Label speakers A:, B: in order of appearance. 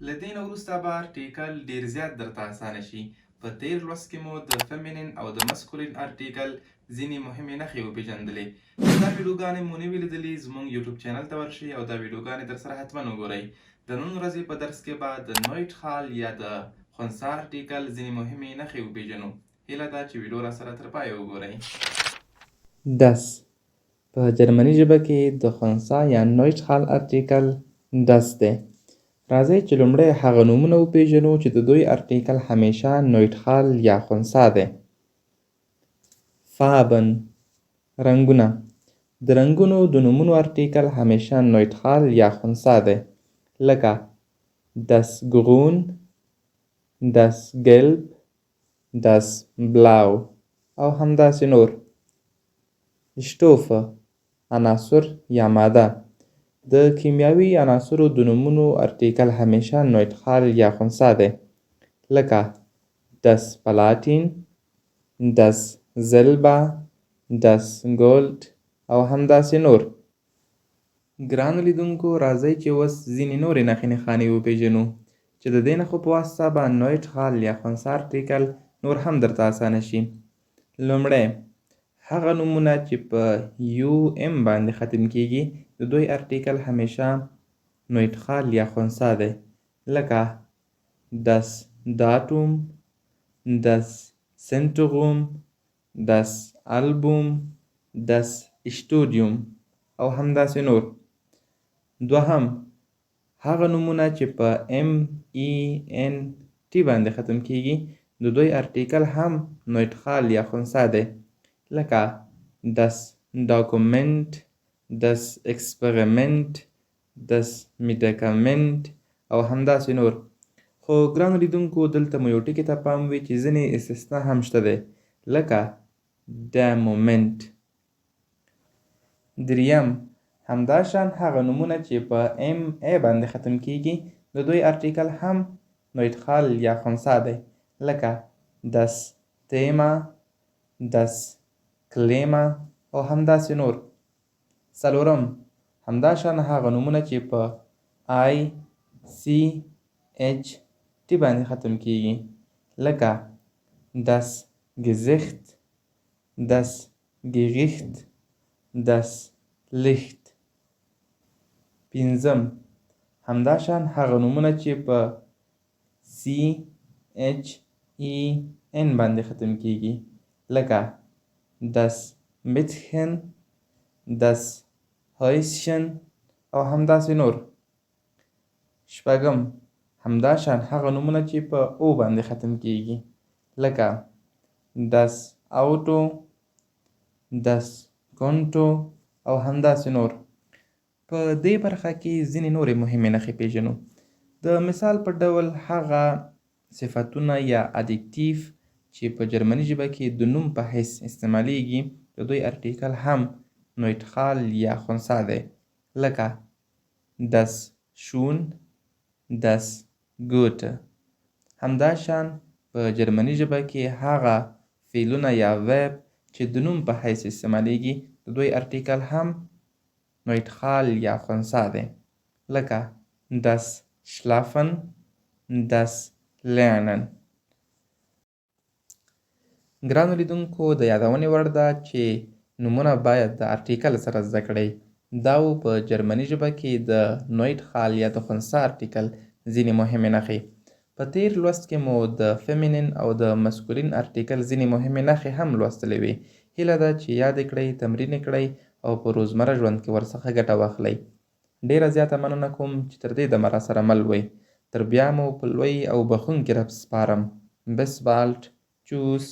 A: له دې نه وروسته به ارټیکل ډیر زیات درته اسانه شي. په تیر لوست کې مو د فمینین او د مسکولین ارټیکل ځینې مهمې نښې وپېژندلې. دا ویډیوګانې مو نه وي لیدلي، زموږ یوټیوب چینل ته ورشئ او دا ویډیوګانې درسره حتما وګورئ. د نن ورځې په درس کې به د نویټخال یا د خنثی ارټیکل ځینې مهمې نښې وپېژنو. هیله ده چې ویډیو راسره تر پایه وګورئ.
B: Das په جرمني ژبه کې د خنثی یا نویټخال ارټیکل das دی. راځئ چې لومړی هغه نومونه وپېژنو چې د دوی ارټیکل همیشه نویټخال یا خنثی دی. Farben رنګونه. د رنګونو د نومونو ارټیکل همیشه نویټخال یا خنثی دی، لکه das Grün، das Gelb، das Blau او همداسې نور. Stoffe عناصر یا ماده. د کیمیاوي عناصرو د نومونو ارټیکل همیشه نویټخال یا خنثی دی، لکه das Palatin، das Silber، das Gold او همداسې نور. ګرانو لیدونکو، راځئ چې اوس ځینې نورې نښې نښانې وپېژنو چې د دې نښو په واسطه به نویټخال یا خنثی ارټیکل نور هم درته اسانه شي. لومړی هغه نومونه چې په UM باندې ختم کیږي د دوی ارټیکل همیشه نویټخال یا خنثی دی، لکه das Datum، das Zentrum، das Album، das Studium او همداسې نور. دوهم هغه نومونه چې په MENT باندې ختم کیږي د دوی ارټیکل هم نویټخال یا خنثی دی، لکه das Dokument، das Experiment، das Medikament او همداسې نور. خو ګرانو لیدونکو، دلته مو یو ټکي ته پام وي چې ځینې استثنا هم شته دی، لکه der Moment. دریم همدا شان هغه نومونه چې په MA باندې ختم کیږي د دوی ارټیکل هم نویټخال یا خنثی دی، لکه das Thema، das Klima او همداسې نور. څلورم همدا شان هغه نومونه چې په ICHT باندې ختم کیږي، لکه das Gesicht، das Gericht، das Licht. پنځم همدا شان هغه نومونه چې په CHEN باندې ختم کیږي، لکه das Mädchen، das Häuschen او همداسې نور. شپږم همدا شان هغه نومونه چې په O باندې ختم کیږي، لکه das Auto، das Konto او همداسې نور. په دې برخه کې ځینې نورې مهمې نښې پېژنو. د مثال په ډول هغه صفتونه یا ادجکتیف چې په جرمني ژبه کې د نوم په حیث استعمالیږي د دوی ارټیکل هم نویټخال یا خنثی دی، لکه das Schön، das Gute. همدا شان په جرمني ژبه کې هغه فعلونه یا verb چې د نوم په حیث استعمالیږي د دوی ارټیکل هم نویټخال یا خنثی دی، لکه das Schlafen، das Lernen. ګرانو لیدونکو، د یادونې وړ ده چې نومونه باید د ارټیکل سره زده کړئ. دا و په جرمني ژبه کې د نویټخال یا د خنثی ارټیکل ځینې مهمې نښې. په تیر لوست کې مو د فمینین او د مسکولین ارټیکل ځینې مهمې نښې هم لوستلې وې. هیله ده چې یاد یې کړئ، تمرین یې کړئ او په روزمره ژوند کې ورڅخه ګټه واخلئ. ډیره زیاته مننه کوم چې تر دې دمه راسره مل وئ. تر بیا مو په لوی او بخښونکي رب سپارم. Bis bald. Tschüss.